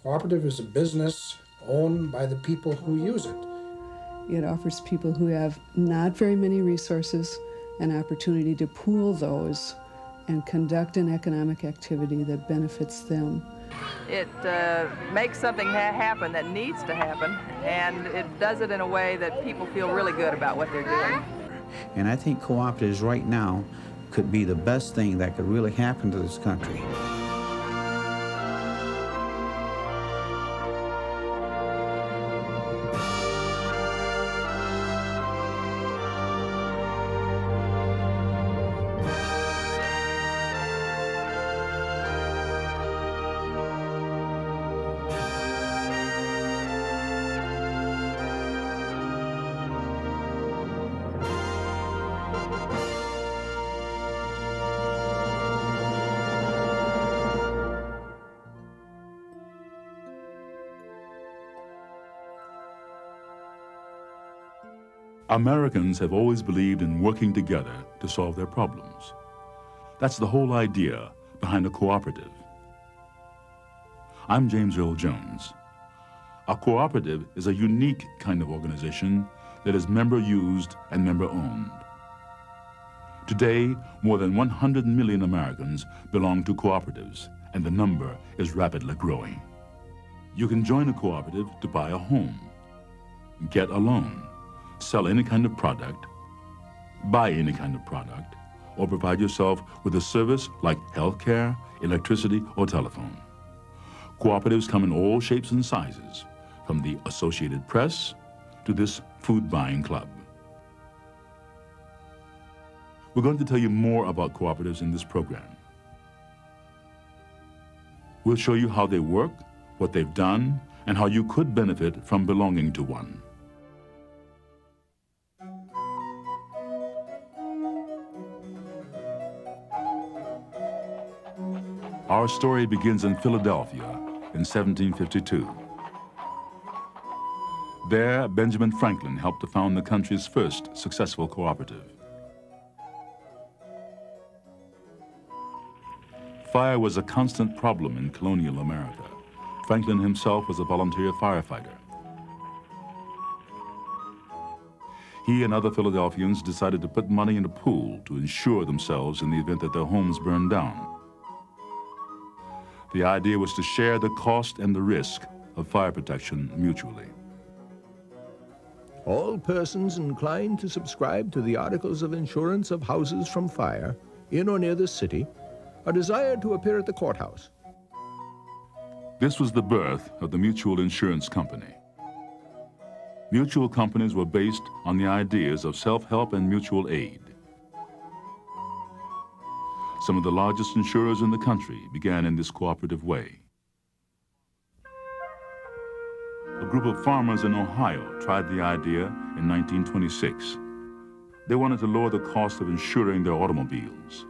Cooperative is a business owned by the people who use it. It offers people who have not very many resources an opportunity to pool those and conduct an economic activity that benefits them. It makes something happen that needs to happen, and it does it in a way that people feel really good about what they're doing. And I think cooperatives right now could be the best thing that could really happen to this country. Americans have always believed in working together to solve their problems. That's the whole idea behind a cooperative. I'm James Earl Jones. A cooperative is a unique kind of organization that is member-used and member-owned. Today, more than 100 million Americans belong to cooperatives, and the number is rapidly growing. You can join a cooperative to buy a home, get a loan, sell any kind of product, buy any kind of product, or provide yourself with a service like healthcare, electricity, or telephone. Cooperatives come in all shapes and sizes, from the Associated Press to this food buying club. We're going to tell you more about cooperatives in this program. We'll show you how they work, what they've done, and how you could benefit from belonging to one. Our story begins in Philadelphia in 1752. There, Benjamin Franklin helped to found the country's first successful cooperative. Fire was a constant problem in colonial America. Franklin himself was a volunteer firefighter. He and other Philadelphians decided to put money in a pool to insure themselves in the event that their homes burned down. The idea was to share the cost and the risk of fire protection mutually. All persons inclined to subscribe to the articles of insurance of houses from fire in or near this city are desired to appear at the courthouse. This was the birth of the Mutual Insurance Company. Mutual companies were based on the ideas of self-help and mutual aid. Some of the largest insurers in the country began in this cooperative way. A group of farmers in Ohio tried the idea in 1926. They wanted to lower the cost of insuring their automobiles.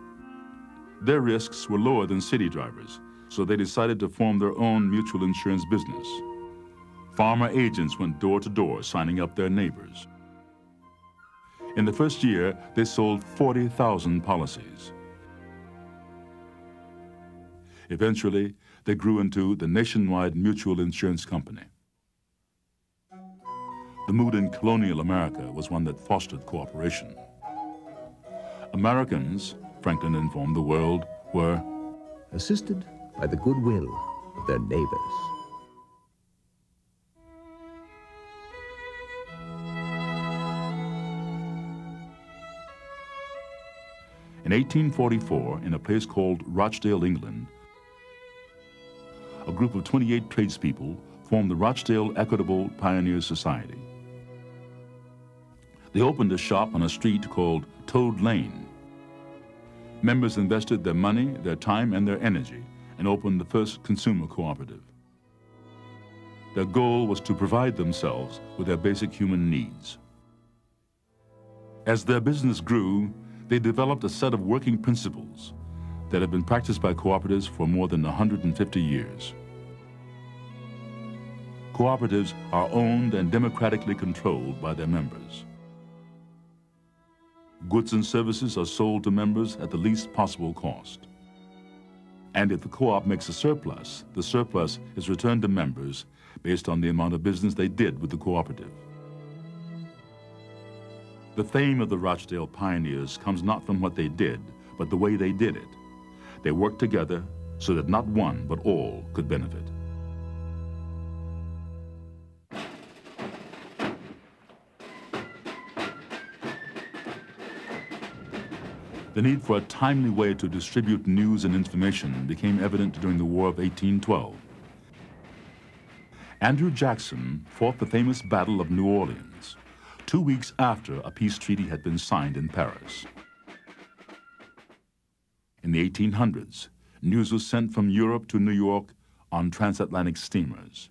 Their risks were lower than city drivers, so they decided to form their own mutual insurance business. Farmer agents went door to door signing up their neighbors. In the first year, they sold 40,000 policies. Eventually, they grew into the nationwide mutual insurance company. The mood in colonial America was one that fostered cooperation. Americans, Franklin informed the world, were assisted by the goodwill of their neighbors. In 1844, in a place called Rochdale, England, a group of 28 tradespeople formed the Rochdale Equitable Pioneers Society. They opened a shop on a street called Toad Lane. Members invested their money, their time, and their energy and opened the first consumer cooperative. Their goal was to provide themselves with their basic human needs. As their business grew, they developed a set of working principles that have been practiced by cooperatives for more than 150 years. Cooperatives are owned and democratically controlled by their members. Goods and services are sold to members at the least possible cost. And if the co-op makes a surplus, the surplus is returned to members based on the amount of business they did with the cooperative. The fame of the Rochdale pioneers comes not from what they did, but the way they did it. They worked together so that not one, but all could benefit. The need for a timely way to distribute news and information became evident during the War of 1812. Andrew Jackson fought the famous Battle of New Orleans, 2 weeks after a peace treaty had been signed in Paris. In the 1800s, news was sent from Europe to New York on transatlantic steamers.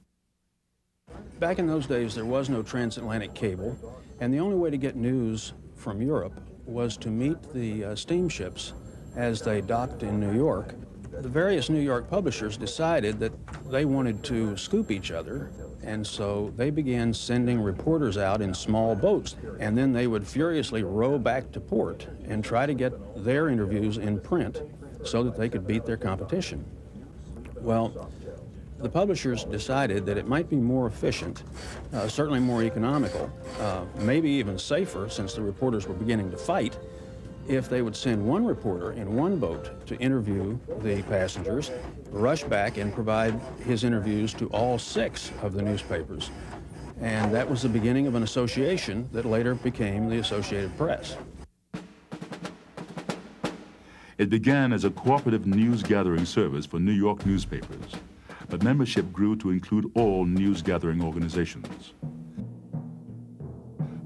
Back in those days, there was no transatlantic cable, and the only way to get news from Europe was to meet the steamships as they docked in New York. The various New York publishers decided that they wanted to scoop each other, and so they began sending reporters out in small boats, and then they would furiously row back to port and try to get their interviews in print so that they could beat their competition. Well, the publishers decided that it might be more efficient, certainly more economical, maybe even safer, since the reporters were beginning to fight, if they would send one reporter in one boat to interview the passengers, rush back and provide his interviews to all 6 of the newspapers. And that was the beginning of an association that later became the Associated Press. It began as a cooperative news-gathering service for New York newspapers, but membership grew to include all news-gathering organizations.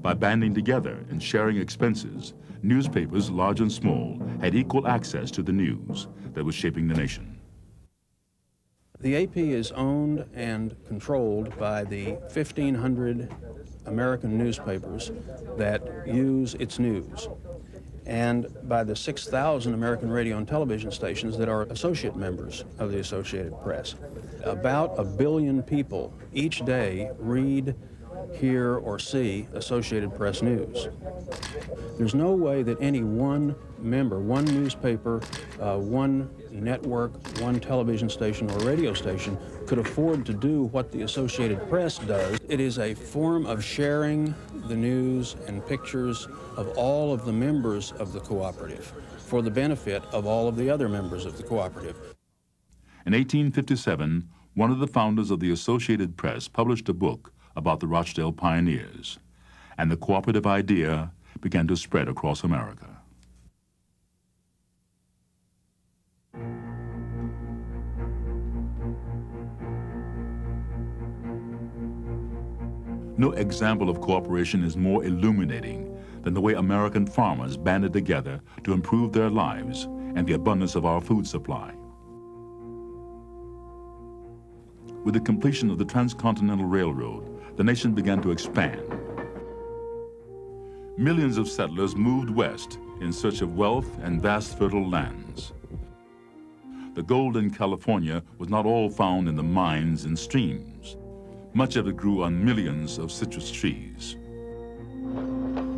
By banding together and sharing expenses, newspapers, large and small, had equal access to the news that was shaping the nation. The AP is owned and controlled by the 1,500 American newspapers that use its news, and by the 6,000 American radio and television stations that are associate members of the Associated Press. About 1 billion people each day read, hear, or see Associated Press news. There's no way that any one member, one newspaper, one network, one television station or radio station could afford to do what the Associated Press does. It is a form of sharing the news and pictures of all of the members of the cooperative for the benefit of all of the other members of the cooperative. In 1857, one of the founders of the Associated Press published a book about the Rochdale pioneers, and the cooperative idea began to spread across America. No example of cooperation is more illuminating than the way American farmers banded together to improve their lives and the abundance of our food supply. With the completion of the Transcontinental Railroad, the nation began to expand. Millions of settlers moved west in search of wealth and vast fertile lands. The gold in California was not all found in the mines and streams. Much of it grew on millions of citrus trees.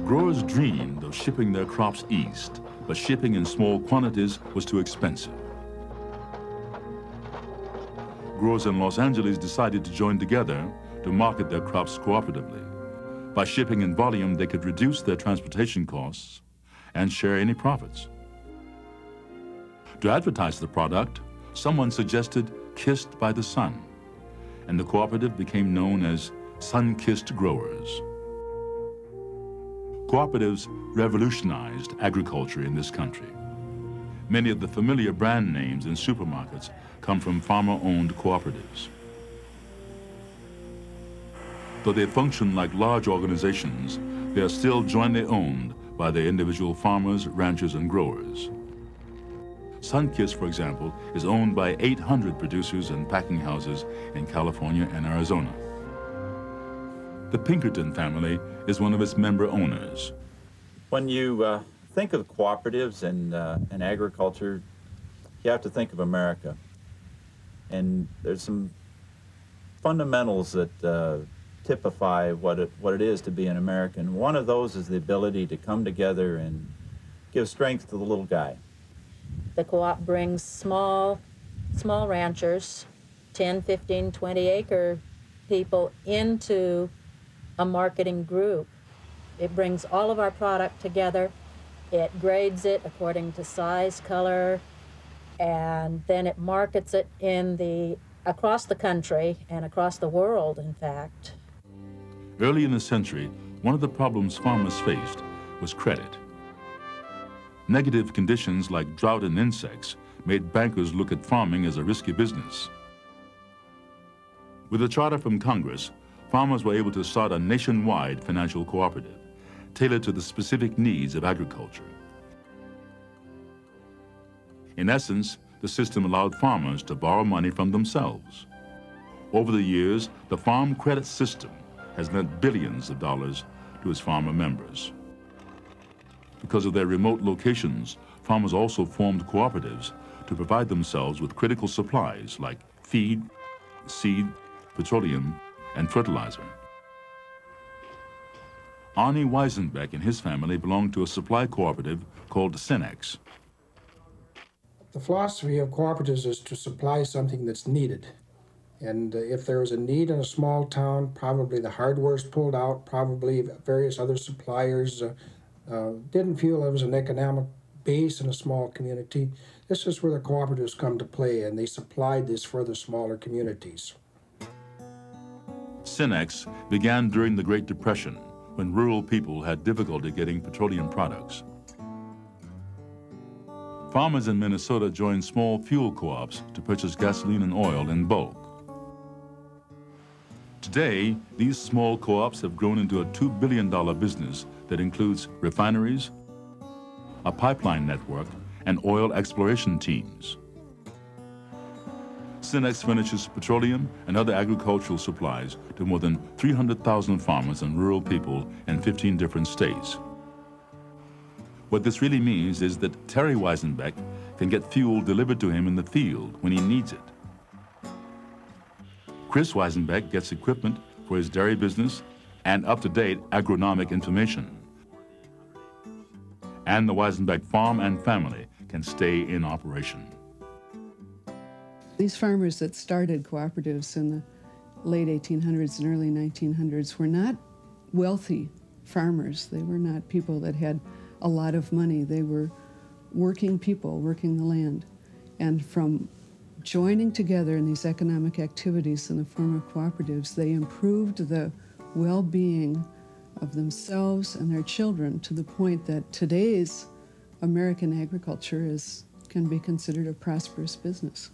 Growers dreamed of shipping their crops east, but shipping in small quantities was too expensive. Growers in Los Angeles decided to join together to market their crops cooperatively. By shipping in volume, they could reduce their transportation costs and share any profits. To advertise the product, someone suggested Kissed by the Sun, and the cooperative became known as Sun-Kissed Growers. Cooperatives revolutionized agriculture in this country. Many of the familiar brand names in supermarkets come from farmer-owned cooperatives. Though they function like large organizations, they are still jointly owned by their individual farmers, ranchers, and growers. Sunkist, for example, is owned by 800 producers and packing houses in California and Arizona. The Pinkerton family is one of its member owners. When you think of cooperatives and agriculture, you have to think of America. And there's some fundamentals that typify what it is to be an American. One of those is the ability to come together and give strength to the little guy. The co-op brings small small ranchers, 10, 15, 20-acre people into a marketing group. It brings all of our product together. It grades it according to size, color, and then it markets it across the country and across the world, in fact. Early in the century, one of the problems farmers faced was credit. Negative conditions like drought and insects made bankers look at farming as a risky business. With a charter from Congress, farmers were able to start a nationwide financial cooperative, tailored to the specific needs of agriculture. In essence, the system allowed farmers to borrow money from themselves. Over the years, the farm credit system has lent billions of dollars to its farmer members. Because of their remote locations, farmers also formed cooperatives to provide themselves with critical supplies like feed, seed, petroleum, and fertilizer. Arnie Weisenbeck and his family belonged to a supply cooperative called Cenex. The philosophy of cooperatives is to supply something that's needed. And if there is a need in a small town, probably the hardware is pulled out, probably various other suppliers didn't feel there was an economic base in a small community. This is where the cooperatives come to play, and they supplied this for the smaller communities. Cenex began during the Great Depression, when rural people had difficulty getting petroleum products. Farmers in Minnesota joined small fuel co-ops to purchase gasoline and oil in bulk. Today, these small co-ops have grown into a $2 billion business that includes refineries, a pipeline network, and oil exploration teams. Cenex furnishes petroleum and other agricultural supplies to more than 300,000 farmers and rural people in 15 different states. What this really means is that Terry Weisenbeck can get fuel delivered to him in the field when he needs it. Chris Weisenbeck gets equipment for his dairy business and up-to-date agronomic information. And the Weisenbeck farm and family can stay in operation. These farmers that started cooperatives in the late 1800s and early 1900s were not wealthy farmers. They were not people that had a lot of money. They were working people, working the land. And from joining together in these economic activities in the form of cooperatives, they improved the well-being of themselves and their children to the point that today's American agriculture can be considered a prosperous business.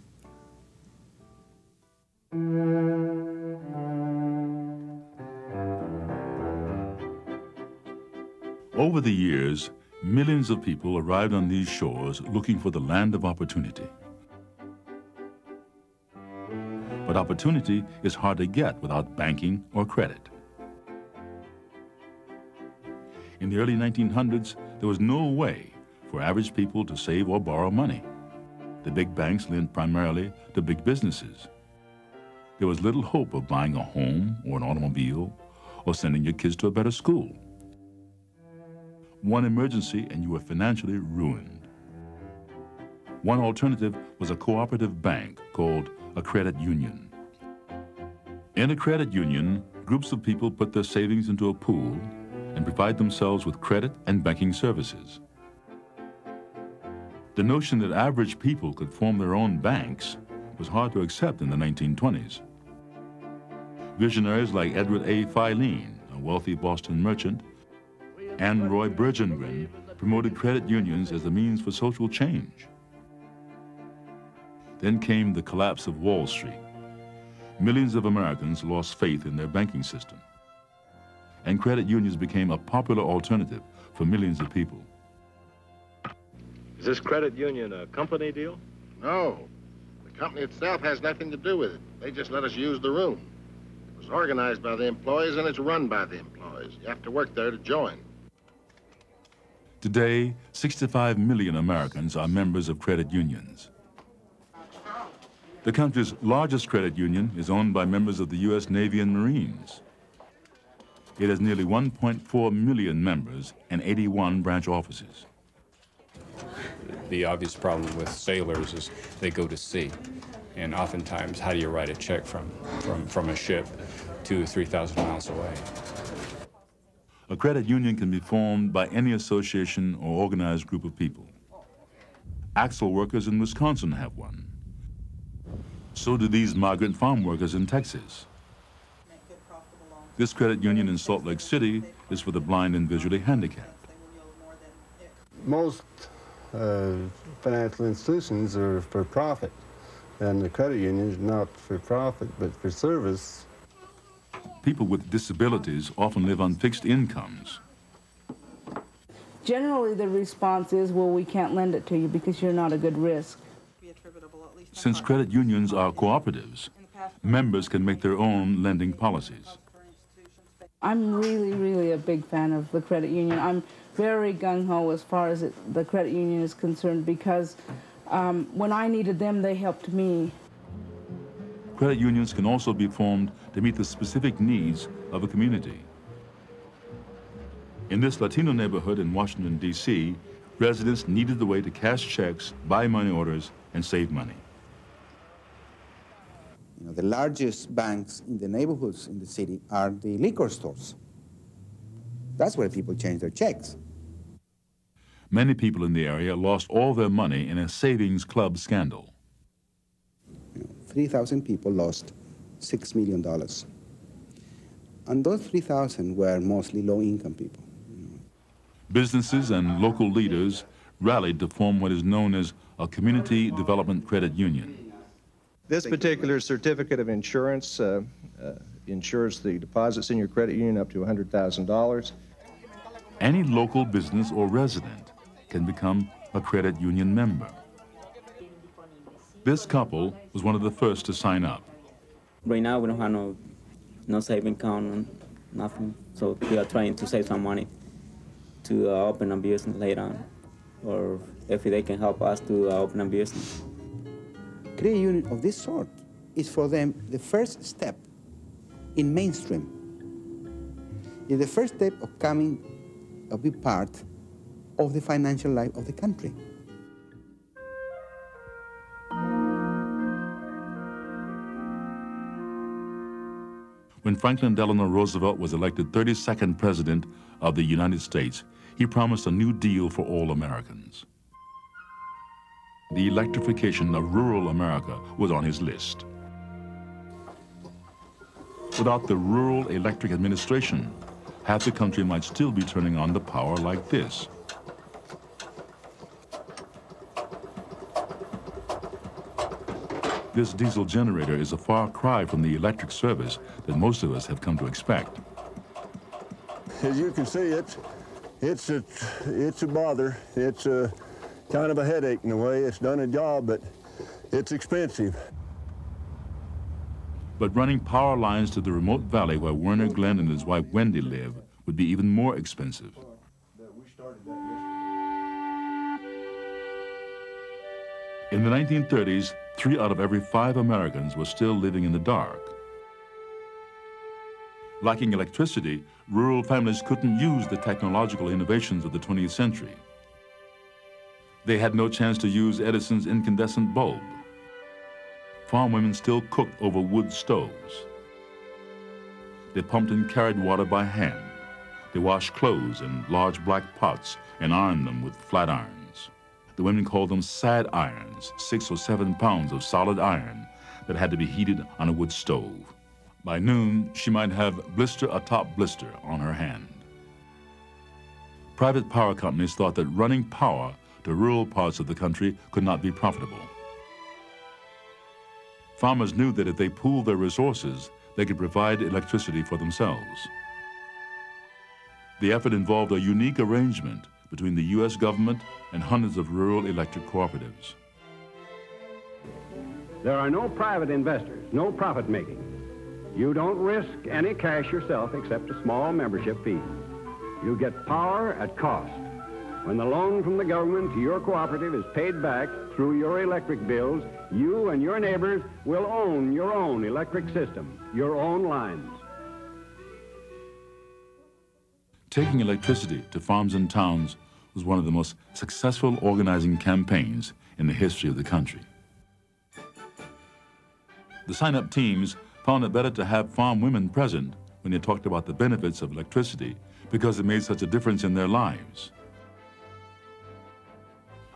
Over the years, millions of people arrived on these shores looking for the land of opportunity. But opportunity is hard to get without banking or credit. In the early 1900s, there was no way for average people to save or borrow money. The big banks lent primarily to big businesses. There was little hope of buying a home or an automobile or sending your kids to a better school. One emergency and you were financially ruined. One alternative was a cooperative bank called a credit union. In a credit union, groups of people put their savings into a pool and provide themselves with credit and banking services. The notion that average people could form their own banks was hard to accept in the 1920s. Visionaries like Edward A. Filene, a wealthy Boston merchant, and Roy Burgengren promoted credit unions as a means for social change. Then came the collapse of Wall Street. Millions of Americans lost faith in their banking system, and credit unions became a popular alternative for millions of people. Is this credit union a company deal? No. The company itself has nothing to do with it. They just let us use the room. It was organized by the employees and it's run by the employees. You have to work there to join. Today, 65 million Americans are members of credit unions. The country's largest credit union is owned by members of the U.S. Navy and Marines. It has nearly 1.4 million members and 81 branch offices. The obvious problem with sailors is they go to sea. And oftentimes, how do you write a check from a ship 2,000 or 3,000 miles away? A credit union can be formed by any association or organized group of people. Axle workers in Wisconsin have one. So do these migrant farm workers in Texas. This credit union in Salt Lake City is for the blind and visually handicapped. Most financial institutions are for profit, and the credit union is not for profit, but for service. People with disabilities often live on fixed incomes. Generally, the response is, well, we can't lend it to you because you're not a good risk. Since credit unions are cooperatives, members can make their own lending policies. I'm really, really a big fan of the credit union. I'm very gung-ho as far as the credit union is concerned because when I needed them, they helped me. Credit unions can also be formed to meet the specific needs of a community. In this Latino neighborhood in Washington, D.C., residents needed a way to cash checks, buy money orders, and save money. You know, the largest banks in the neighborhoods in the city are the liquor stores. That's where people change their checks. Many people in the area lost all their money in a savings club scandal. 3,000 people lost $6 million. And those 3,000 were mostly low-income people. Businesses and local leaders rallied to form what is known as a community development credit union. This particular certificate of insurance insures the deposits in your credit union up to $100,000. Any local business or resident can become a credit union member. This couple was one of the first to sign up. Right now, we don't have no saving account, nothing. So we are trying to save some money to open a business later on, or if they can help us to open a business. Credit union of this sort is for them the first step in mainstream. It's the first step of becoming a big part of the financial life of the country. When Franklin Delano Roosevelt was elected 32nd President of the United States, he promised a new deal for all Americans. The electrification of rural America was on his list. Without the Rural Electric Administration, half the country might still be turning on the power like this. This diesel generator is a far cry from the electric service that most of us have come to expect. As you can see, it's a bother. It's a kind of a headache in a way. It's done a job, but it's expensive. But running power lines to the remote valley where Werner Glenn and his wife Wendy live would be even more expensive. In the 1930s, 3 out of every 5 Americans were still living in the dark. Lacking electricity, rural families couldn't use the technological innovations of the 20th century. They had no chance to use Edison's incandescent bulb. Farm women still cooked over wood stoves. They pumped and carried water by hand. They washed clothes in large black pots and ironed them with flat irons. The women called them sad irons, 6 or 7 pounds of solid iron that had to be heated on a wood stove. By noon, she might have blister atop blister on her hand. Private power companies thought that running power to rural parts of the country could not be profitable. Farmers knew that if they pooled their resources, they could provide electricity for themselves. The effort involved a unique arrangement between the U.S. government and hundreds of rural electric cooperatives. There are no private investors, no profit making. You don't risk any cash yourself except a small membership fee. You get power at cost. When the loan from the government to your cooperative is paid back through your electric bills, you and your neighbors will own your own electric system, your own lines. Taking electricity to farms and towns was one of the most successful organizing campaigns in the history of the country. The sign-up teams found it better to have farm women present when they talked about the benefits of electricity because it made such a difference in their lives.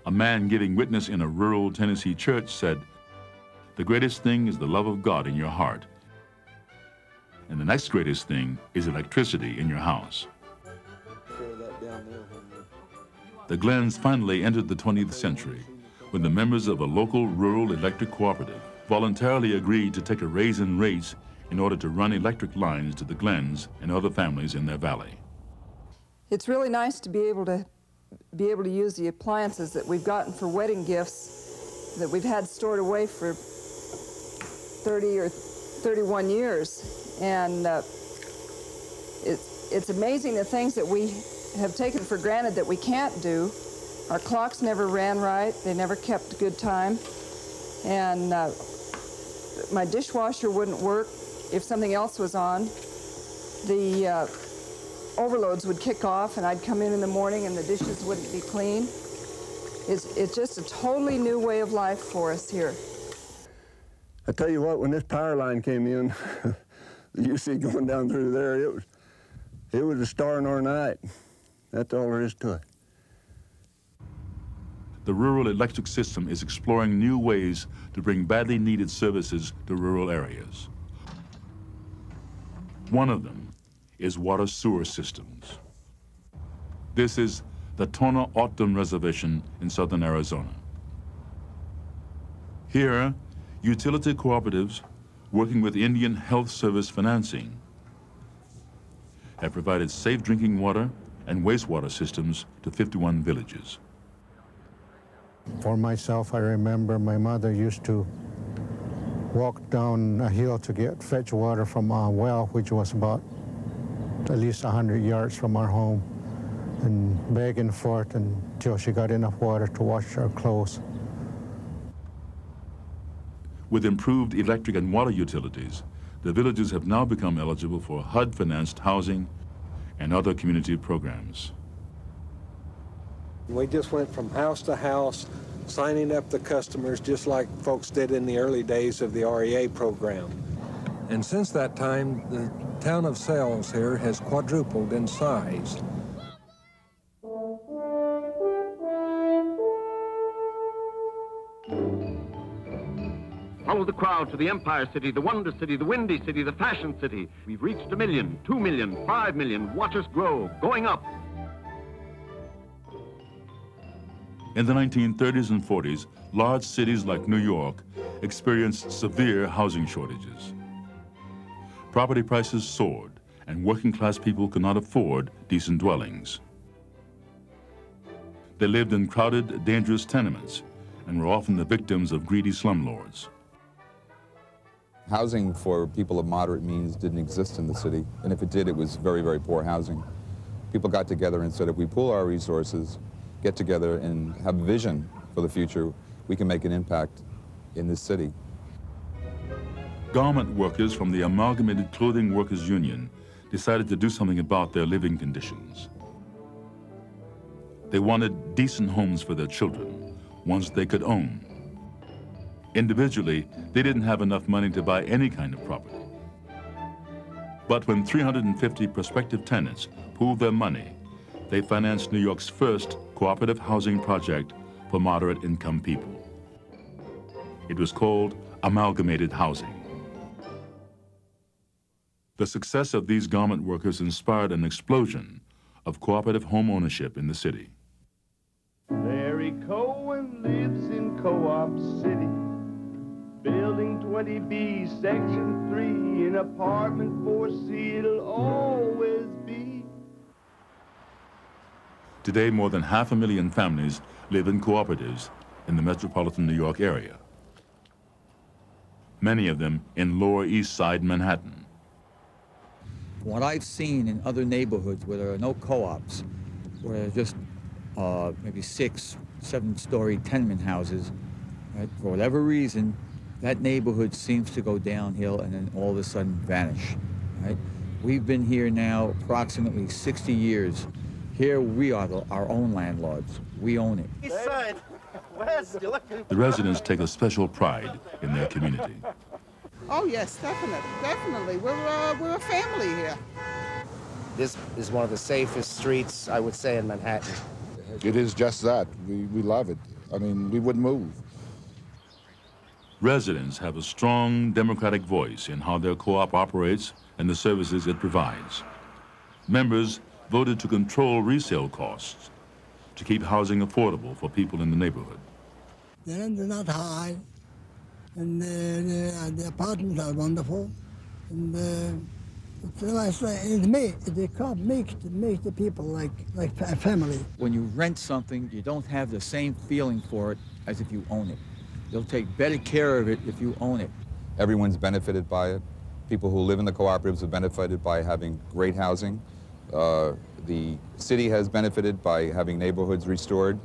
A man giving witness in a rural Tennessee church said, "The greatest thing is the love of God in your heart. And the next greatest thing is electricity in your house." The Glens finally entered the 20th century when the members of a local rural electric cooperative voluntarily agreed to take a raise in rates in order to run electric lines to the Glens and other families in their valley. It's really nice to be able to use the appliances that we've gotten for wedding gifts that we've had stored away for 30 or 31 years. And it's amazing the things that we have taken for granted that we can't do. Our clocks never ran right. They never kept good time. And my dishwasher wouldn't work if something else was on. The overloads would kick off and I'd come in the morning and the dishes wouldn't be clean. It's just a totally new way of life for us here. I tell you what, when this power line came in, you see going down through there, it was a star in our night. That's all there is to it. The rural electric system is exploring new ways to bring badly needed services to rural areas. One of them is water sewer systems. This is the Tona Ogden Reservation in southern Arizona. Here, utility cooperatives working with Indian Health Service financing have provided safe drinking water and wastewater systems to 51 villages. For myself, I remember my mother used to walk down a hill to fetch water from a well, which was about at least 100 yards from our home, and back and forth until she got enough water to wash her clothes. With improved electric and water utilities, the villages have now become eligible for HUD-financed housing and other community programs. We just went from house to house, signing up the customers just like folks did in the early days of the REA program. And since that time, the town of Sells here has quadrupled in size. Follow the crowd to the Empire City, the Wonder City, the Windy City, the Fashion City. We've reached 1 million, 2 million, 5 million. Watch us grow, going up. In the 1930s and 40s, large cities like New York experienced severe housing shortages. Property prices soared, and working-class people could not afford decent dwellings. They lived in crowded, dangerous tenements and were often the victims of greedy slumlords. Housing for people of moderate means didn't exist in the city, and if it did, it was very, very poor housing. People got together and said, if we pool our resources, get together and have a vision for the future, we can make an impact in this city. Garment workers from the Amalgamated Clothing Workers Union decided to do something about their living conditions. They wanted decent homes for their children, ones they could own. Individually, they didn't have enough money to buy any kind of property. But when 350 prospective tenants pooled their money, they financed New York's first cooperative housing project for moderate income people. It was called Amalgamated Housing. The success of these garment workers inspired an explosion of cooperative home ownership in the city. Larry Cohen lives in Co-op City, Building 20B, Section 3, an apartment 4C, it'll always be. Today, more than 500,000 families live in cooperatives in the metropolitan New York area, many of them in Lower East Side Manhattan. What I've seen in other neighborhoods where there are no co-ops, where there are just maybe 6, 7-story tenement houses, right? For whatever reason, that neighborhood seems to go downhill and then all of a sudden vanish. Right? We've been here now approximately 60 years Here we are our own landlords. We own it. East side. West, you're looking. The residents take a special pride in their community. Oh yes, definitely. We're a family here. This is one of the safest streets, I would say, in Manhattan. It is just that. We love it. I mean, we wouldn't move. Residents have a strong democratic voice in how their co-op operates and the services it provides. Members voted to control resale costs to keep housing affordable for people in the neighborhood. The rent is not high, and the apartments are wonderful, and it makes the people like a family. When you rent something, you don't have the same feeling for it as if you own it. You'll take better care of it if you own it. Everyone's benefited by it. People who live in the cooperatives have benefited by having great housing. The city has benefited by having neighborhoods restored.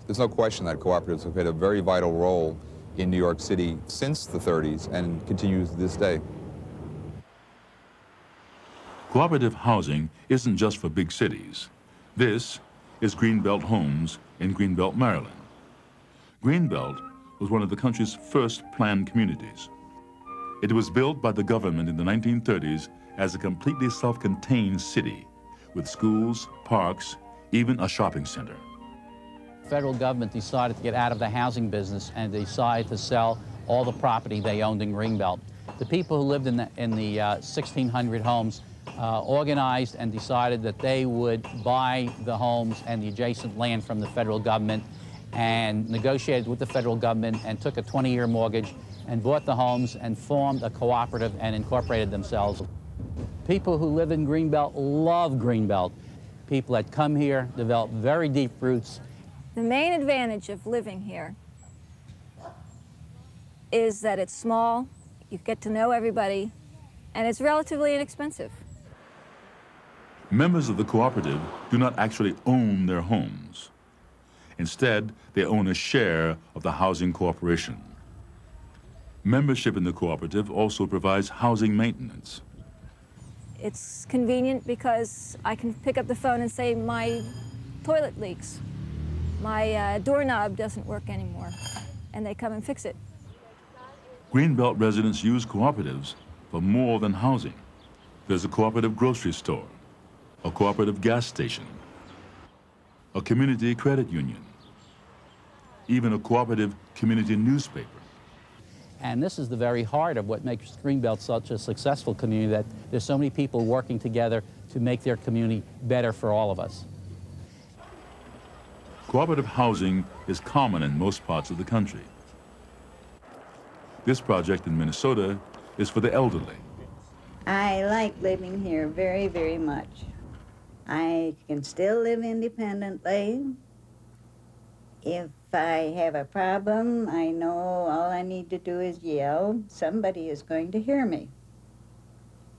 There's no question that cooperatives have played a very vital role in New York City since the 30s and continues to this day. Cooperative housing isn't just for big cities. This is Greenbelt Homes in Greenbelt, Maryland. Greenbelt was one of the country's first planned communities. It was built by the government in the 1930s as a completely self-contained city with schools, parks, even a shopping center. The federal government decided to get out of the housing business and decided to sell all the property they owned in Greenbelt. The people who lived in the 1,600 homes organized and decided that they would buy the homes and the adjacent land from the federal government, and negotiated with the federal government and took a 20-year mortgage and bought the homes and formed a cooperative and incorporated themselves. People who live in Greenbelt love Greenbelt. People that come here develop very deep roots. The main advantage of living here is that it's small, you get to know everybody, and it's relatively inexpensive. Members of the cooperative do not actually own their homes. Instead, they own a share of the housing corporation. Membership in the cooperative also provides housing maintenance. It's convenient because I can pick up the phone and say, my toilet leaks, my doorknob doesn't work anymore, and they come and fix it. Greenbelt residents use cooperatives for more than housing. There's a cooperative grocery store, a cooperative gas station, a community credit union, even a cooperative community newspaper. And this is the very heart of what makes Greenbelt such a successful community, that there's so many people working together to make their community better for all of us. Cooperative housing is common in most parts of the country. This project in Minnesota is for the elderly. I like living here very, very much. I can still live independently. If I have a problem, I know all I need to do is yell. Somebody is going to hear me.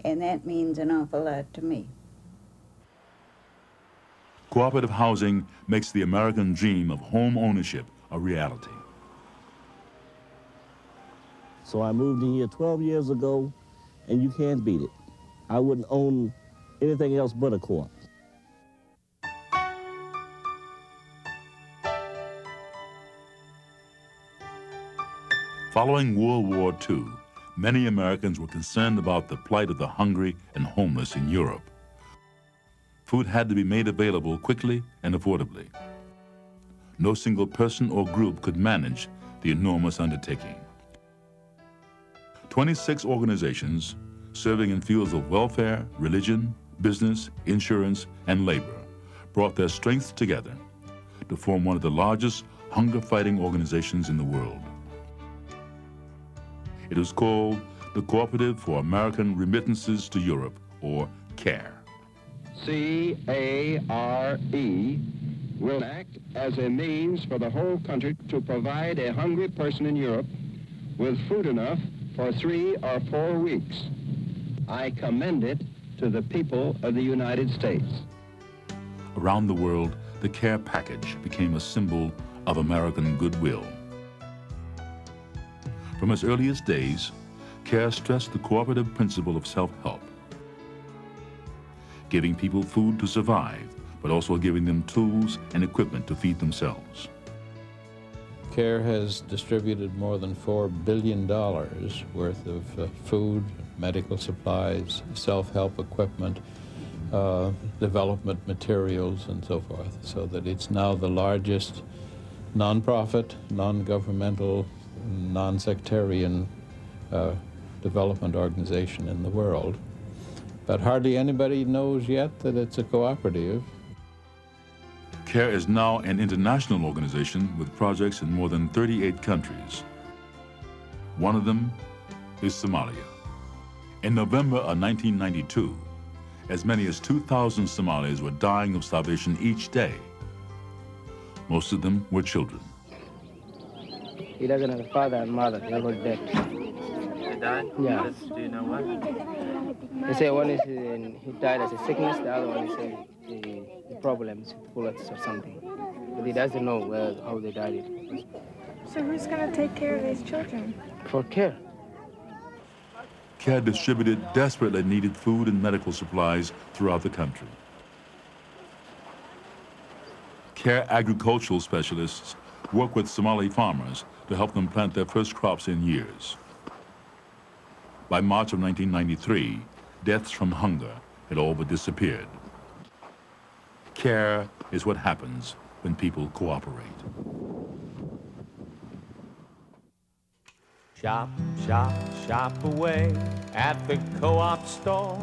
And that means an awful lot to me. Cooperative housing makes the American dream of home ownership a reality. So I moved in here 12 years ago, and you can't beat it. I wouldn't own anything else but a co-op. Following World War II, many Americans were concerned about the plight of the hungry and homeless in Europe. Food had to be made available quickly and affordably. No single person or group could manage the enormous undertaking. 26 organizations serving in fields of welfare, religion, business, insurance, and labor brought their strength together to form one of the largest hunger-fighting organizations in the world. It was called the Cooperative for American Remittances to Europe, or CARE. C-A-R-E will act as a means for the whole country to provide a hungry person in Europe with food enough for 3 or 4 weeks. I commend it to the people of the United States. Around the world, the CARE package became a symbol of American goodwill. From its earliest days, CARE stressed the cooperative principle of self-help, giving people food to survive but also giving them tools and equipment to feed themselves. CARE has distributed more than $4 billion worth of food, medical supplies, self-help equipment, development materials, and so forth, so that it's now the largest non-profit, non-governmental, non-sectarian development organization in the world. But hardly anybody knows yet that it's a cooperative. CARE is now an international organization with projects in more than 38 countries. One of them is Somalia. In November of 1992, as many as 2,000 Somalis were dying of starvation each day. Most of them were children. He doesn't have a father and mother, they're both dead. They died? Yeah. Do you know what? They say one is he died as a sickness, the other one is the problems with bullets or something. But he doesn't know how they died. So who's going to take care of these children? For CARE. CARE distributed desperately needed food and medical supplies throughout the country. CARE agricultural specialists work with Somali farmers to help them plant their first crops in years. By March of 1993, deaths from hunger had all but disappeared. CARE is what happens when people cooperate. Shop, shop, shop away at the co-op store.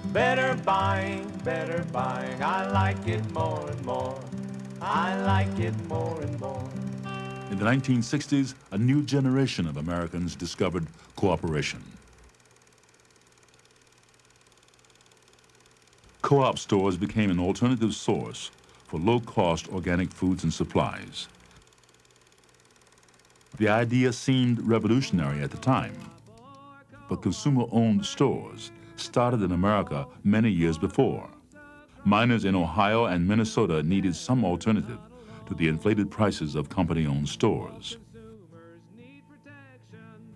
Better buying, I like it more and more. I like it more and more. In the 1960s, a new generation of Americans discovered cooperation. Co-op stores became an alternative source for low-cost organic foods and supplies. The idea seemed revolutionary at the time, but consumer-owned stores started in America many years before. Miners in Ohio and Minnesota needed some alternative to the inflated prices of company-owned stores.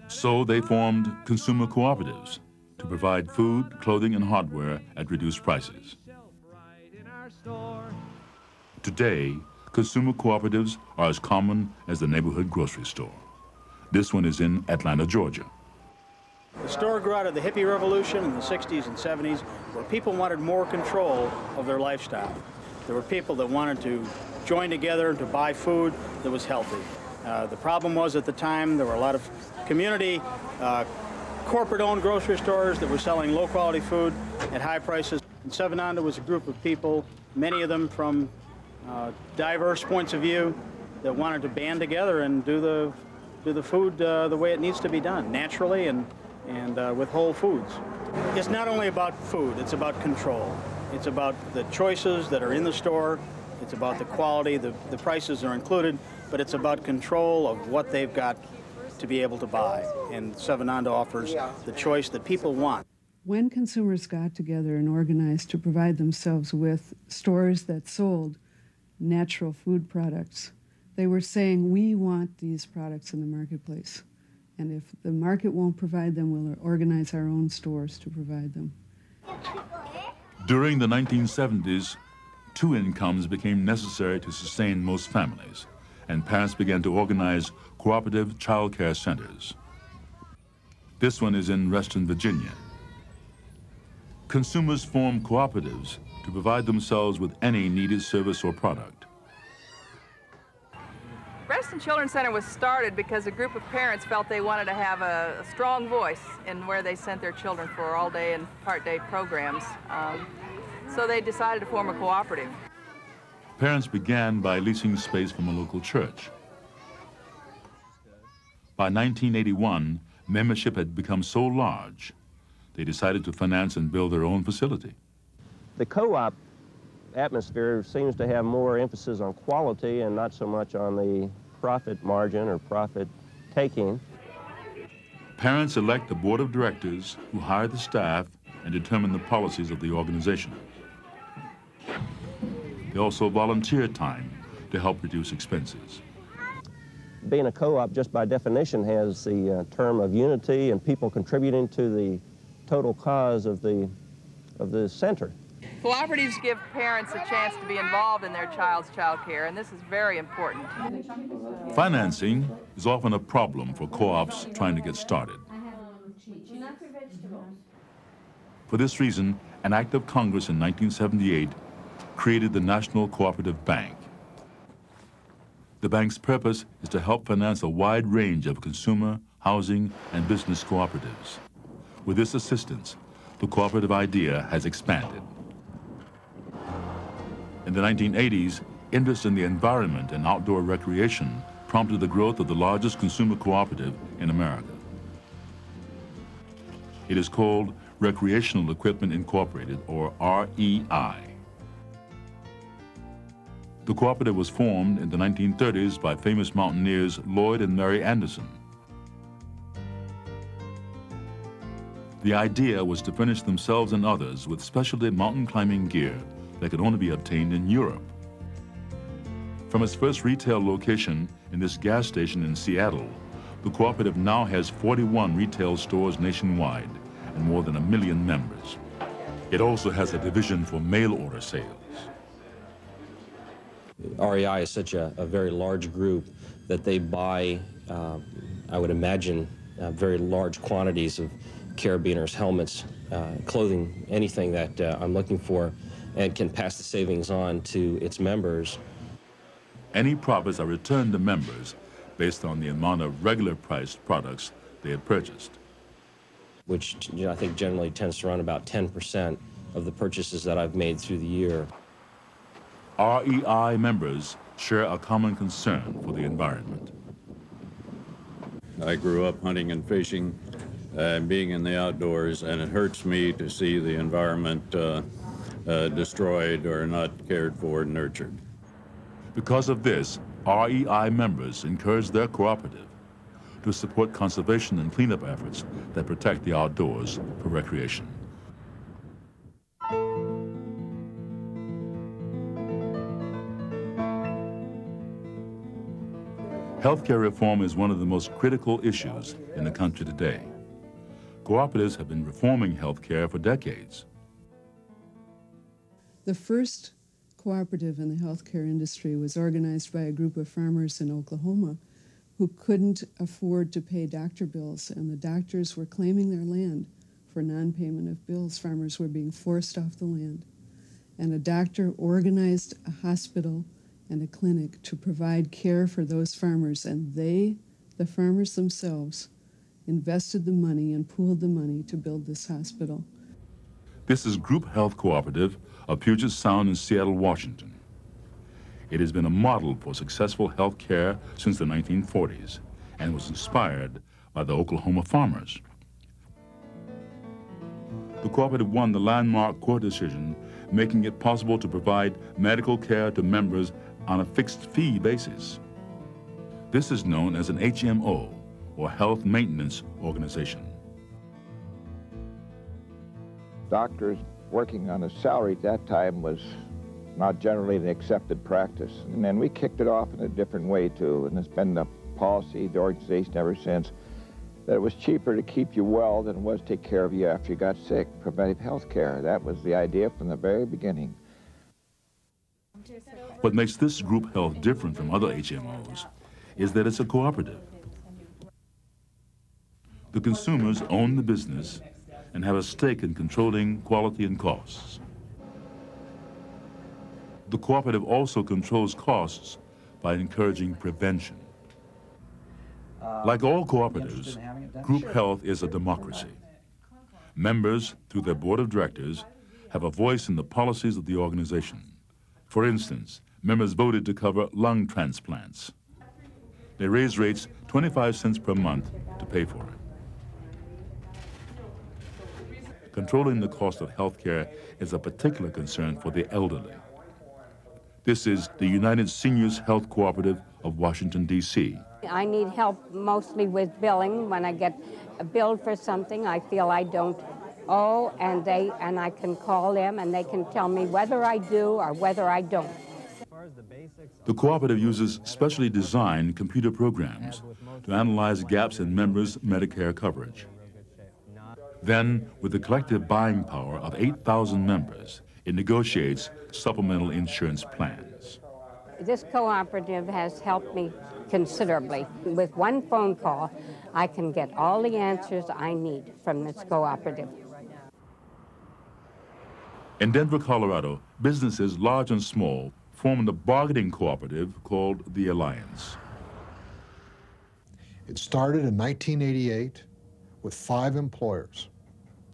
So they formed consumer cooperatives to provide food, clothing, and hardware at reduced prices. Today, consumer cooperatives are as common as the neighborhood grocery store. This one is in Atlanta, Georgia. The store grew out of the hippie revolution in the 60s and 70s, where people wanted more control of their lifestyle. There were people that wanted to join together to buy food that was healthy. The problem was at the time there were a lot of community, corporate-owned grocery stores that were selling low-quality food at high prices. And Seven Onda was a group of people, many of them from diverse points of view, that wanted to band together and do the food the way it needs to be done, naturally and with whole foods. It's not only about food, it's about control. It's about the choices that are in the store, it's about the quality, the prices are included, but it's about control of what they've got to be able to buy. And Seven Onda offers the choice that people want. When consumers got together and organized to provide themselves with stores that sold natural food products, they were saying, we want these products in the marketplace. And if the market won't provide them, we'll organize our own stores to provide them. During the 1970s, two incomes became necessary to sustain most families, and parents began to organize cooperative child care centers. This one is in Reston, Virginia. Consumers form cooperatives to provide themselves with any needed service or product. Reston Children's Center was started because a group of parents felt they wanted to have a strong voice in where they sent their children for all-day and part-day programs. So they decided to form a cooperative. Parents began by leasing space from a local church. By 1981, membership had become so large, they decided to finance and build their own facility. The co-op atmosphere seems to have more emphasis on quality and not so much on the profit margin or profit taking. Parents elect a board of directors who hire the staff and determine the policies of the organization. They also volunteer time to help reduce expenses. Being a co-op, just by definition, has the term of unity and people contributing to the total cause of the center. Cooperatives give parents a chance to be involved in their child's child care, and this is very important. Financing is often a problem for co-ops trying to get started. For this reason, an act of Congress in 1978 created the National Cooperative Bank. The bank's purpose is to help finance a wide range of consumer, housing, and business cooperatives. With this assistance, the cooperative idea has expanded. In the 1980s, interest in the environment and outdoor recreation prompted the growth of the largest consumer cooperative in America. It is called Recreational Equipment Incorporated, or REI. The cooperative was formed in the 1930s by famous mountaineers Lloyd and Mary Anderson. The idea was to furnish themselves and others with specialty mountain climbing gear that could only be obtained in Europe. From its first retail location in this gas station in Seattle, the cooperative now has 41 retail stores nationwide and more than 1 million members. It also has a division for mail order sales. REI is such a very large group that they buy, I would imagine, very large quantities of carabiners, helmets, clothing, anything that I'm looking for, and can pass the savings on to its members. Any profits are returned to members based on the amount of regular priced products they have purchased, which I think generally tends to run about 10% of the purchases that I've made through the year. REI members share a common concern for the environment. I grew up hunting and fishing and being in the outdoors, and it hurts me to see the environment destroyed or not cared for and nurtured. Because of this, REI members encourage their cooperative to support conservation and cleanup efforts that protect the outdoors for recreation. Healthcare reform is one of the most critical issues in the country today. Cooperatives have been reforming healthcare for decades. The first cooperative in the healthcare industry was organized by a group of farmers in Oklahoma who couldn't afford to pay doctor bills, and the doctors were claiming their land for non-payment of bills. Farmers were being forced off the land. And a doctor organized a hospital and a clinic to provide care for those farmers, and they, the farmers themselves, invested the money and pooled the money to build this hospital. This is Group Health Cooperative of Puget Sound in Seattle, Washington. It has been a model for successful health care since the 1940s and was inspired by the Oklahoma farmers. The cooperative won the landmark court decision, making it possible to provide medical care to members on a fixed fee basis. This is known as an HMO, or Health Maintenance Organization. Doctors working on a salary at that time was not generally an accepted practice. And then we kicked it off in a different way too, and it's been the policy, the organization ever since, that it was cheaper to keep you well than it was to take care of you after you got sick. Preventive health care, that was the idea from the very beginning. What makes this group health different from other HMOs is that it's a cooperative. The consumers own the business and have a stake in controlling quality and costs. The cooperative also controls costs by encouraging prevention. Like all cooperatives, group health is a democracy. Members, through their board of directors, have a voice in the policies of the organization. For instance, members voted to cover lung transplants. They raised rates 25 cents per month to pay for it. Controlling the cost of health care is a particular concern for the elderly. This is the United Seniors Health Cooperative of Washington, D.C. I need help mostly with billing. When I get billed for something I feel I don't owe, and I can call them and they can tell me whether I do or whether I don't. The cooperative uses specially designed computer programs to analyze gaps in members' Medicare coverage. Then, with the collective buying power of 8,000 members, It negotiates supplemental insurance plans. This cooperative has helped me considerably. With one phone call, I can get all the answers I need from this cooperative. In Denver, Colorado, businesses large and small formed a bargaining cooperative called the Alliance. It started in 1988 with 5 employers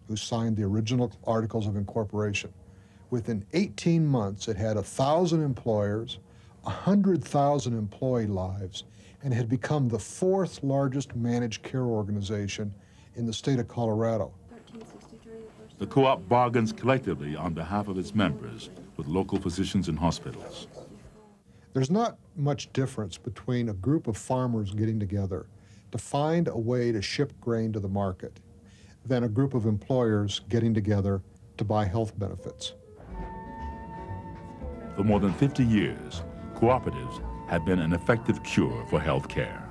who signed the original Articles of Incorporation. Within 18 months, it had 1,000 employers, 100,000 employee lives, and had become the 4th largest managed care organization in the state of Colorado. The co-op bargains collectively on behalf of its members with local physicians and hospitals. There's not much difference between a group of farmers getting together to find a way to ship grain to the market than a group of employers getting together to buy health benefits. For more than 50 years, cooperatives have been an effective cure for health care.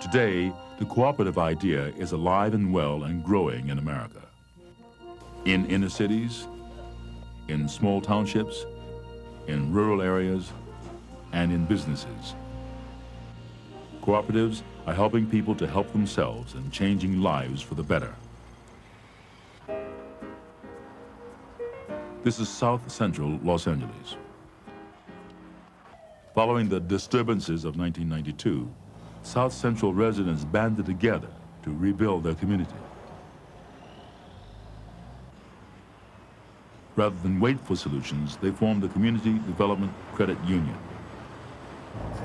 Today, the cooperative idea is alive and well and growing in America. In inner cities, in small townships, in rural areas, and in businesses. Cooperatives are helping people to help themselves and changing lives for the better. This is South Central Los Angeles. Following the disturbances of 1992, South Central residents banded together to rebuild their community. Rather than wait for solutions, they formed the Community Development Credit Union.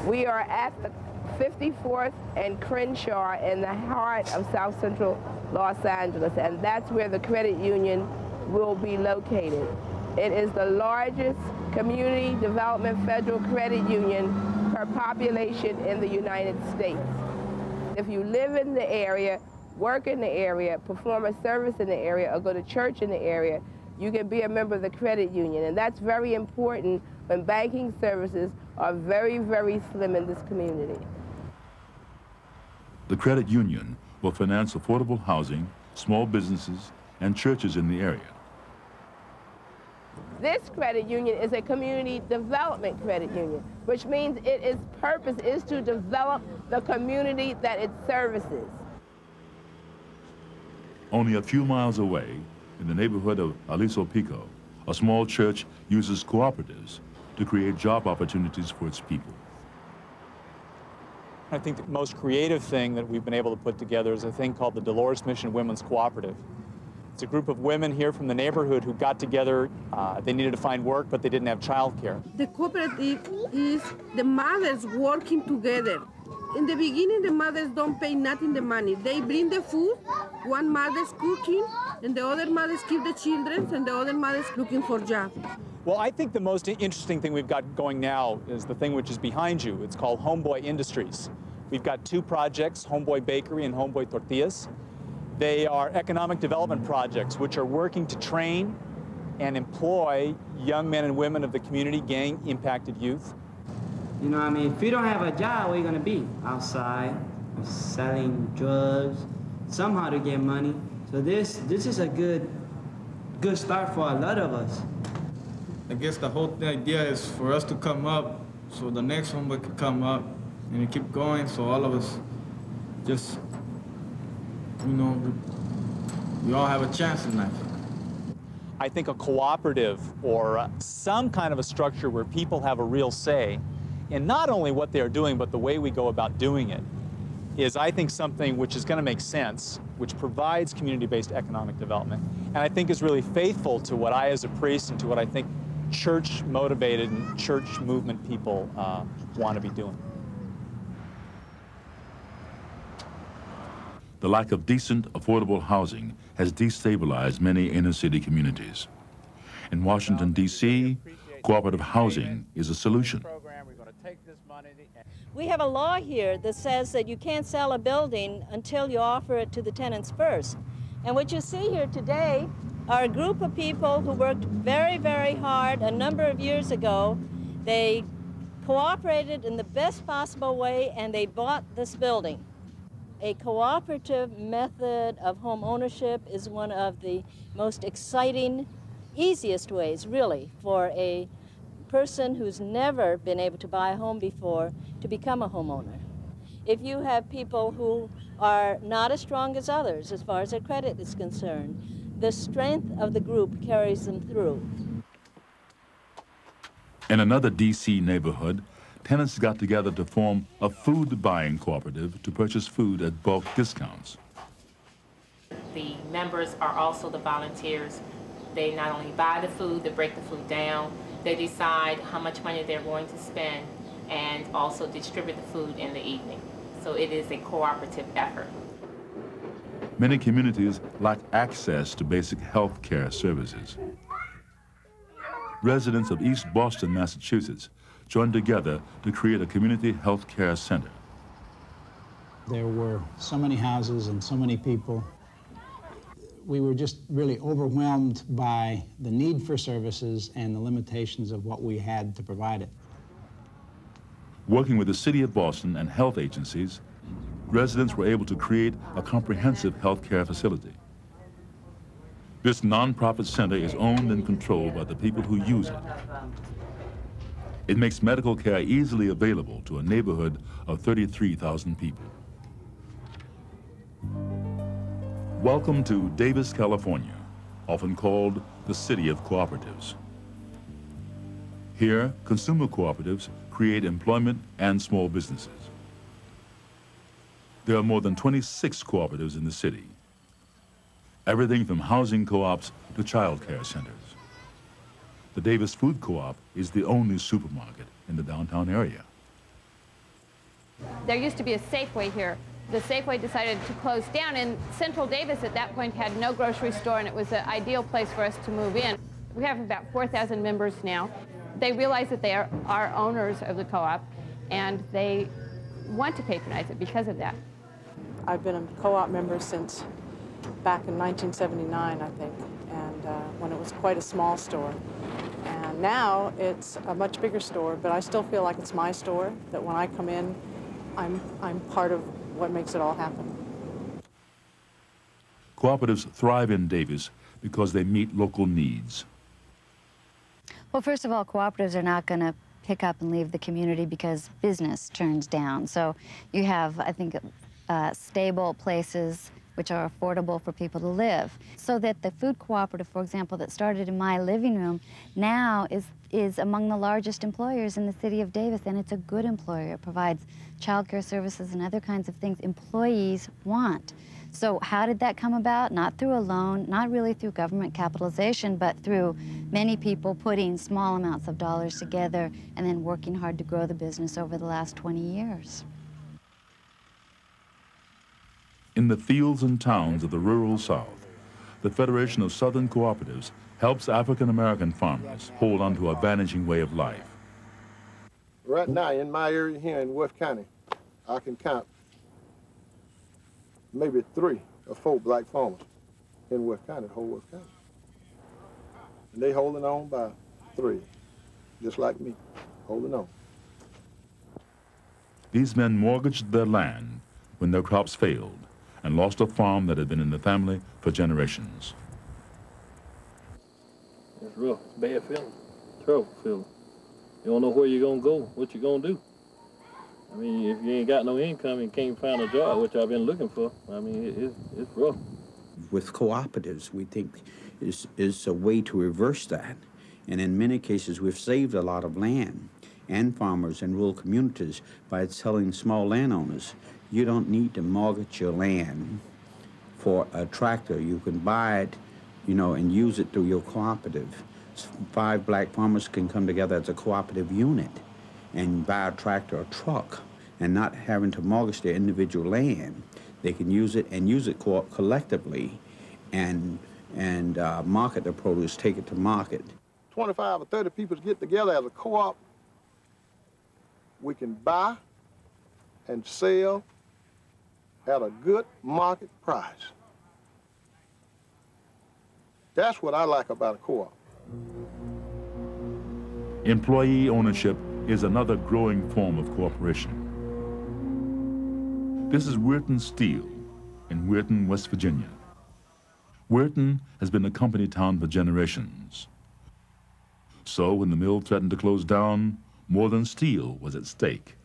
We are at the 54th and Crenshaw in the heart of South Central Los Angeles, and that's where the credit union will be located. It is the largest community development federal credit union per population in the United States. If you live in the area, work in the area, perform a service in the area, or go to church in the area, you can be a member of the credit union, and that's very important when banking services are very, very slim in this community. The credit union will finance affordable housing, small businesses, and churches in the area. This credit union is a community development credit union, which means its purpose is to develop the community that it services. Only a few miles away, in the neighborhood of Aliso Pico, a small church uses cooperatives to create job opportunities for its people. I think the most creative thing that we've been able to put together is a thing called the Dolores Mission Women's Cooperative. It's a group of women here from the neighborhood who got together. They needed to find work, but they didn't have childcare. The cooperative is the mothers working together. In the beginning, the mothers don't pay nothing the money. They bring the food, one mother's cooking, and the other mothers keep the children, and the other mothers looking for jobs. Well, I think the most interesting thing we've got going now is the thing which is behind you. It's called Homeboy Industries. We've got 2 projects, Homeboy Bakery and Homeboy Tortillas. They are economic development projects which are working to train and employ young men and women of the community, gang-impacted youth. You know what I mean? If you don't have a job, where are you going to be? Outside, or selling drugs, somehow to get money. So this is a good start for a lot of us. I guess the whole idea is for us to come up so the next homeboy could come up and you keep going so all of us just, you know, we all have a chance in life. I think a cooperative or some kind of a structure where people have a real say in not only what they're doing, but the way we go about doing it is, I think, something which is going to make sense, which provides community-based economic development, and I think is really faithful to what I, as a priest, and to what I think church-motivated and church movement people want to be doing. The lack of decent, affordable housing has destabilized many inner-city communities. In Washington, D.C., cooperative housing is a solution. We have a law here that says that you can't sell a building until you offer it to the tenants first. And what you see here today are a group of people who worked very, very hard a number of years ago. They cooperated in the best possible way, and they bought this building. A cooperative method of home ownership is one of the most exciting, easiest ways, really, for a person who's never been able to buy a home before to become a homeowner. If you have people who are not as strong as others as far as their credit is concerned, the strength of the group carries them through. In another D.C. neighborhood, tenants got together to form a food buying cooperative to purchase food at bulk discounts. The members are also the volunteers. They not only buy the food, they break the food down, they decide how much money they're going to spend, and also distribute the food in the evening. So it is a cooperative effort. Many communities lack access to basic health care services. Residents of East Boston, Massachusetts, joined together to create a community health care center. There were so many houses and so many people. We were just really overwhelmed by the need for services and the limitations of what we had to provide it. Working with the City of Boston and health agencies, residents were able to create a comprehensive health care facility. This nonprofit center is owned and controlled by the people who use it. It makes medical care easily available to a neighborhood of 33,000 people. Welcome to Davis, California, often called the City of Cooperatives. Here, consumer cooperatives create employment and small businesses. There are more than 26 cooperatives in the city. Everything from housing co-ops to child care centers. The Davis Food Co-op is the only supermarket in the downtown area. There used to be a Safeway here. The Safeway decided to close down, and Central Davis at that point had no grocery store, and it was an ideal place for us to move in. We have about 4,000 members now. They realize that they are owners of the co-op, and they want to patronize it because of that. I've been a co-op member since back in 1979, I think, and when it was quite a small store. And now it's a much bigger store, but I still feel like it's my store, that when I come in, I'm part of what makes it all happen. Cooperatives thrive in Davis because they meet local needs. Well, first of all, cooperatives are not going to pick up and leave the community because business turns down. So you have, I think, stable places which are affordable for people to live. So that the food cooperative, for example, that started in my living room, now is among the largest employers in the city of Davis, and it's a good employer. It provides child care services and other kinds of things employees want. So how did that come about? Not through a loan, not really through government capitalization, but through many people putting small amounts of dollars together and then working hard to grow the business over the last 20 years. In the fields and towns of the rural South, the Federation of Southern Cooperatives helps African-American farmers hold on to a vanishing way of life. Right now, in my area here in Worth County, I can count maybe 3 or 4 black farmers in Worth County, the whole Worth County. And they holding on by 3, just like me, holding on. These men mortgaged their land when their crops failed and lost a farm that had been in the family for generations. It's rough, it's bad feeling, terrible feeling. You don't know where you're gonna go, what you're gonna do. I mean, if you ain't got no income and can't find a job, which I've been looking for, I mean, it's rough. With cooperatives, we think is a way to reverse that. And in many cases, we've saved a lot of land and farmers in rural communities by telling small landowners, you don't need to mortgage your land for a tractor. You can buy it, you know, and use it through your cooperative. 5 black farmers can come together as a cooperative unit and buy a tractor or truck and not having to mortgage their individual land. They can use it and use it collectively and market their produce, take it to market. 25 or 30 people get together as a co-op. We can buy and sell at a good market price. That's what I like about a co-op. Employee ownership is another growing form of cooperation. This is Weirton Steel in Weirton, West Virginia. Weirton has been a company town for generations. So when the mill threatened to close down, more than steel was at stake.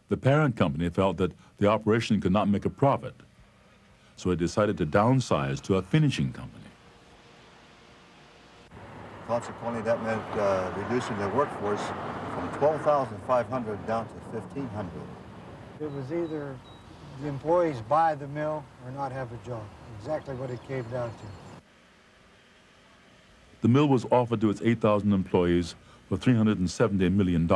The parent company felt that the operation could not make a profit, so it decided to downsize to a finishing company. Consequently, that meant reducing their workforce from 12,500 down to 1,500. It was either the employees buy the mill or not have a job. Exactly what it came down to. The mill was offered to its 8,000 employees for $370 million.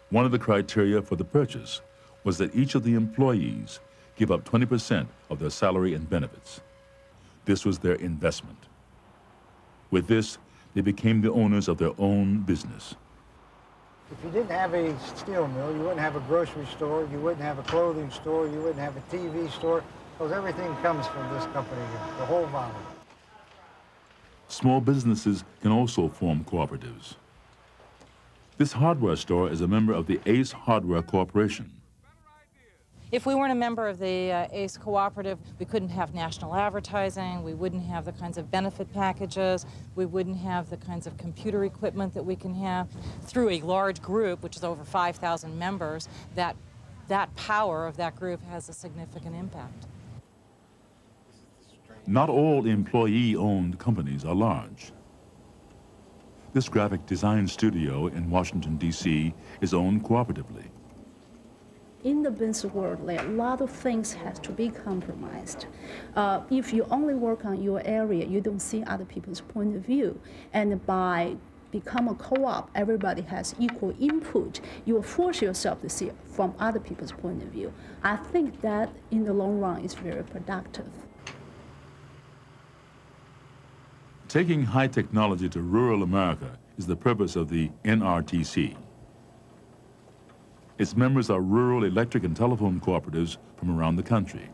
One of the criteria for the purchase was that each of the employees give up 20% of their salary and benefits. This was their investment. With this, they became the owners of their own business. If you didn't have a steel mill, you wouldn't have a grocery store, you wouldn't have a clothing store, you wouldn't have a TV store, because everything comes from this company here, the whole valley. Small businesses can also form cooperatives. This hardware store is a member of the Ace Hardware Corporation. If we weren't a member of the ACE Cooperative, we couldn't have national advertising, we wouldn't have the kinds of benefit packages, we wouldn't have the kinds of computer equipment that we can have. Through a large group, which is over 5,000 members, that power of that group has a significant impact. Not all employee-owned companies are large. This graphic design studio in Washington, D.C. is owned cooperatively. In the business world, a lot of things have to be compromised. If you only work on your area, you don't see other people's point of view. And by become a co-op, everybody has equal input. You will force yourself to see from other people's point of view. I think that in the long run is very productive. Taking high technology to rural America is the purpose of the NRTC. Its members are rural electric and telephone cooperatives from around the country.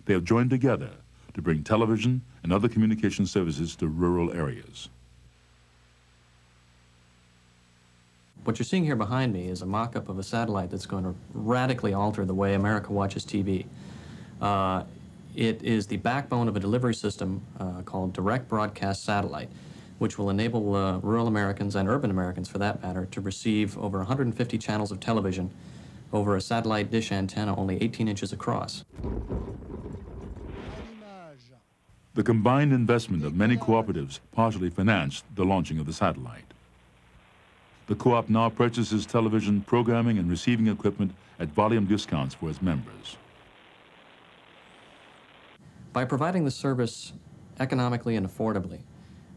They have joined together to bring television and other communication services to rural areas. What you're seeing here behind me is a mock-up of a satellite that's going to radically alter the way America watches TV. It is the backbone of a delivery system called direct broadcast satellite, which will enable rural Americans and urban Americans, for that matter, to receive over 150 channels of television over a satellite dish antenna only 18 inches across. The combined investment of many cooperatives partially financed the launching of the satellite. The co-op now purchases television programming and receiving equipment at volume discounts for its members. By providing the service economically and affordably,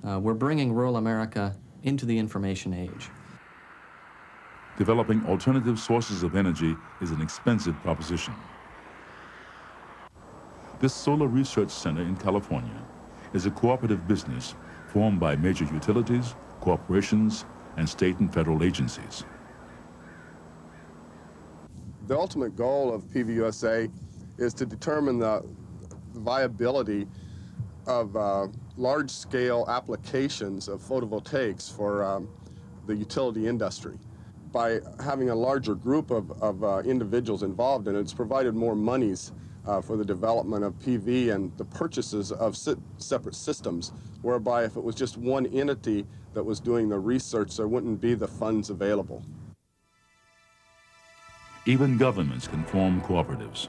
we're bringing rural America into the information age. Developing alternative sources of energy is an expensive proposition. This solar research center in California is a cooperative business formed by major utilities, corporations, and state and federal agencies. The ultimate goal of PVUSA is to determine the viability of large-scale applications of photovoltaics for the utility industry. By having a larger group of individuals involved in it, it's provided more monies for the development of PV and the purchases of separate systems, whereby if it was just one entity that was doing the research, there wouldn't be the funds available. Even governments can form cooperatives.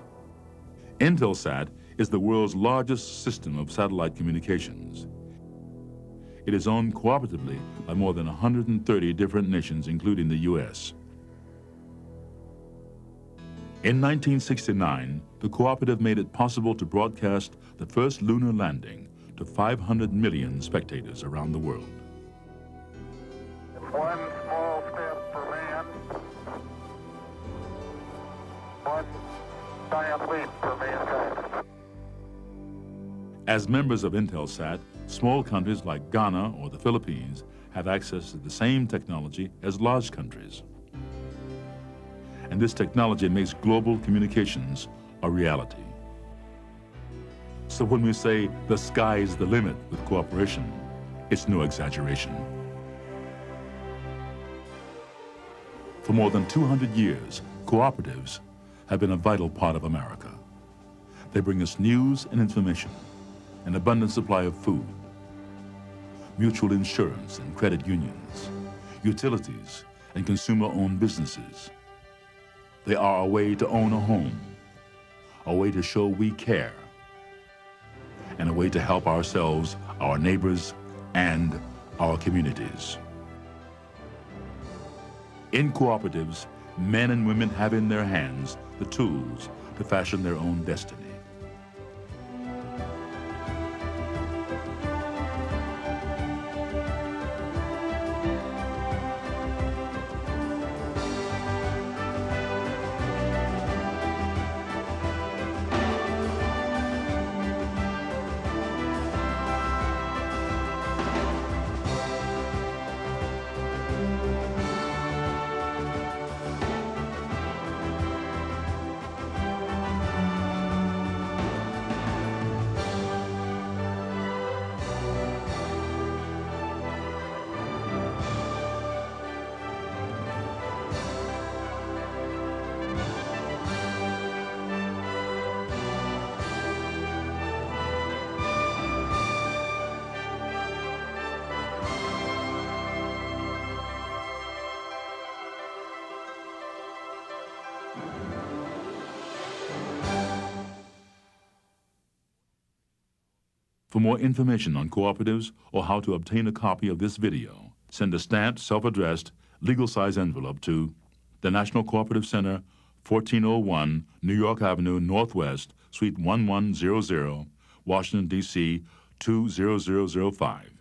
Intelsat is the world's largest system of satellite communications. It is owned cooperatively by more than 130 different nations, including the U.S. In 1969, the cooperative made it possible to broadcast the first lunar landing to 500 million spectators around the world. One small step for man, one giant leap for mankind. As members of Intelsat, small countries like Ghana or the Philippines have access to the same technology as large countries. And this technology makes global communications a reality. So when we say the sky is the limit with cooperation, It's no exaggeration. For more than 200 years, cooperatives have been a vital part of America. They bring us news and information, an abundant supply of food, mutual insurance and credit unions, utilities, and consumer-owned businesses. They are a way to own a home, a way to show we care, and a way to help ourselves, our neighbors, and our communities. In cooperatives, men and women have in their hands the tools to fashion their own destiny. For more information on cooperatives or how to obtain a copy of this video, send a stamped, self-addressed, legal-size envelope to the National Cooperative Center, 1401 New York Avenue Northwest, Suite 1100, Washington, D.C. 20005.